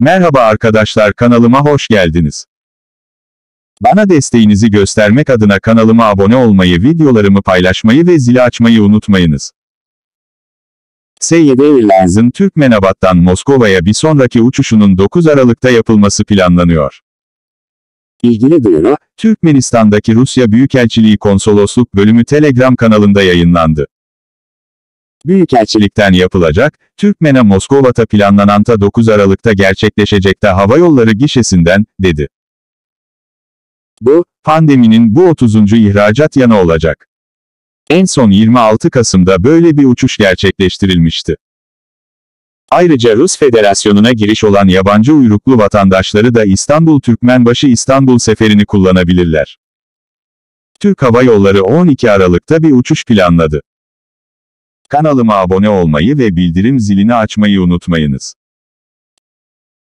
Merhaba arkadaşlar, kanalıma hoş geldiniz. Bana desteğinizi göstermek adına kanalıma abone olmayı, videolarımı paylaşmayı ve zili açmayı unutmayınız. S7 Airlines'ın Türkmenabat'tan Moskova'ya bir sonraki uçuşunun 9 Aralık'ta yapılması planlanıyor. İlgili duyuru, Türkmenistan'daki Rusya Büyükelçiliği Konsolosluk Bölümü Telegram kanalında yayınlandı. Büyükelçilikten yapılacak, Türkmena Moskova'ta planlanan 9 Aralık'ta gerçekleşecek de havayolları gişesinden, dedi. Bu, pandeminin bu 30. ihracat yanı olacak. En son 26 Kasım'da böyle bir uçuş gerçekleştirilmişti. Ayrıca Rus Federasyonu'na giriş olan yabancı uyruklu vatandaşları da İstanbul-Türkmenbaşı-İstanbul seferini kullanabilirler. Türk Hava Yolları 12 Aralık'ta bir uçuş planladı. Kanalıma abone olmayı ve bildirim zilini açmayı unutmayınız.